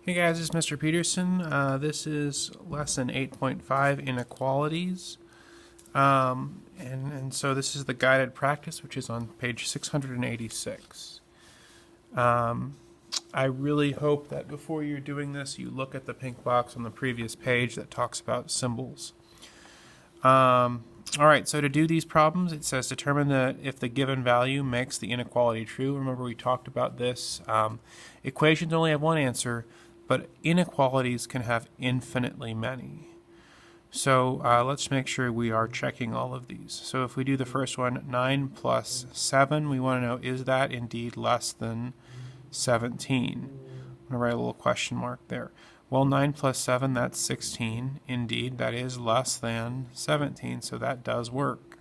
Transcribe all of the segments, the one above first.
Hey guys, it's Mr. Peterson. This is lesson 8.5, Inequalities. And so this is the guided practice, which is on page 686. I really hope that before you're doing this, you look at the pink box on the previous page that talks about symbols. All right, so to do these problems, it says determine if the given value makes the inequality true. Remember, we talked about this. Equations only have one answer, but inequalities can have infinitely many. So let's make sure we are checking all of these. So if we do the first one, 9 plus 7, we want to know, is that indeed less than 17? I'm going to write a little question mark there. Well, 9 plus 7, that's 16. Indeed, that is less than 17, so that does work.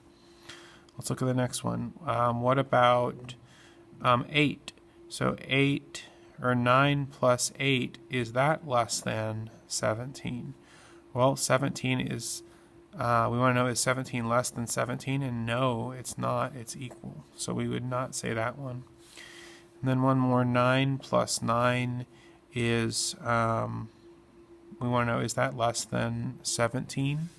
Let's look at the next one. What about 8? So 8 or 9 plus 8, is that less than 17? Well, 17 is, we want to know, is 17 less than 17? And no, it's not. It's equal. So we would not say that one. And then one more, 9 plus 9 is, we want to know, is that less than 17?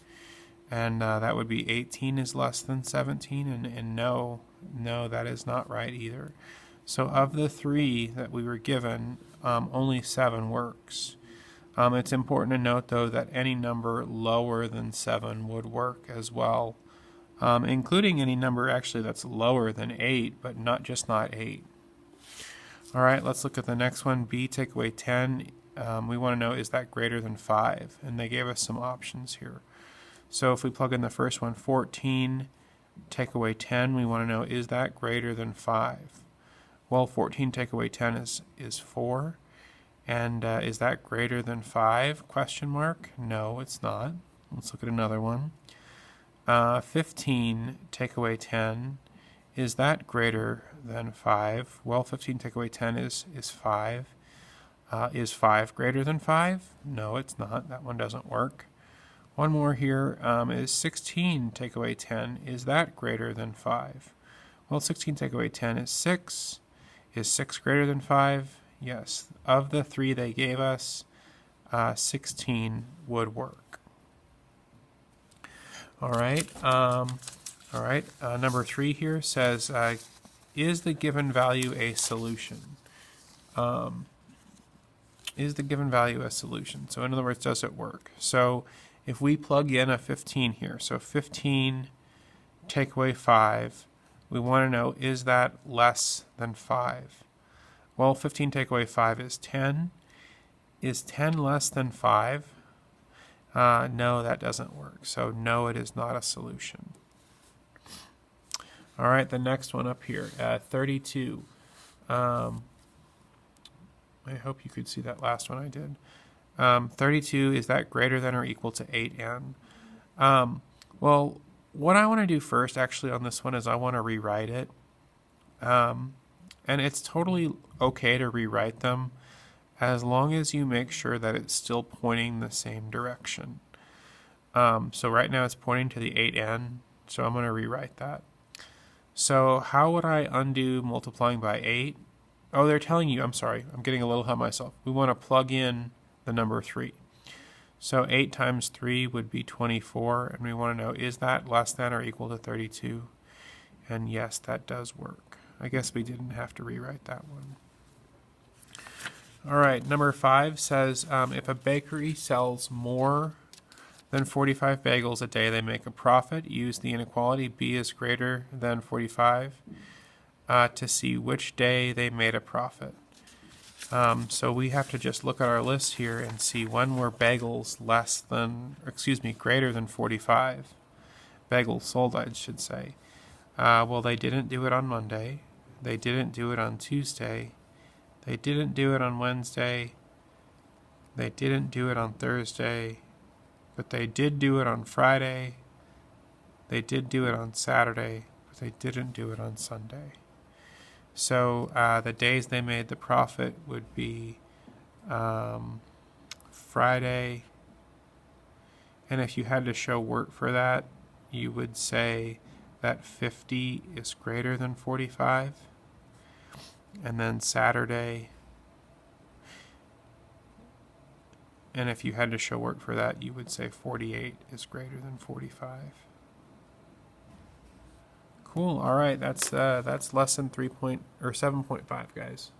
And that would be 18 is less than 17. And no, that is not right either. So of the three that we were given, only 7 works. It's important to note, though, that any number lower than 7 would work as well, including any number actually that's lower than 8, but not 8. All right, let's look at the next one. B, take away 10. We want to know, is that greater than 5? And they gave us some options here. So if we plug in the first one, 14, take away 10, we want to know, is that greater than 5? Well, 14 take away 10 is 4. And is that greater than 5? Question mark. No, it's not. Let's look at another one. 15 take away 10. Is that greater than 5? Well, 15 take away 10 is 5. Is 5 greater than 5? No, it's not. That one doesn't work. One more here. Is 16 take away 10. Is that greater than 5? Well, 16 take away 10 is 6. Is 6 greater than 5? Yes. Of the three they gave us, 16 would work. All right. Number 3 here says, is the given value a solution? Is the given value a solution? So in other words, does it work? So if we plug in a 15 here, so 15 take away 5, we want to know, is that less than 5? Well, 15 take away 5 is 10. Is 10 less than 5? No, that doesn't work. So no, it is not a solution. All right, the next one up here, 32. I hope you could see that last one I did. 32, is that greater than or equal to 8n? Well, what I want to do first actually on this one is I want to rewrite it. And it's totally okay to rewrite them as long as you make sure that it's still pointing the same direction. So right now it's pointing to the 8n, so I'm going to rewrite that. So how would I undo multiplying by 8? Oh, they're telling you, I'm sorry, I'm getting a little ahead of myself. We want to plug in the number 3. So 8 times 3 would be 24, and we want to know, is that less than or equal to 32? And yes, that does work. I guess we didn't have to rewrite that one. All right, number 5 says, if a bakery sells more than 45 bagels a day, they make a profit. Use the inequality B is greater than 45 to see which day they made a profit. So we have to just look at our list here and see when were bagels greater than 45. Bagels sold, I should say. Well, they didn't do it on Monday. They didn't do it on Tuesday. They didn't do it on Wednesday. They didn't do it on Thursday. But they did do it on Friday. They did do it on Saturday. But they didn't do it on Sunday. So the days they made the profit would be Friday. And if you had to show work for that, you would say that 50 is greater than 45. And then Saturday And if you had to show work for that, you would say 48 is greater than 45. Cool. All right, that's lesson 3 point or 7.5, guys.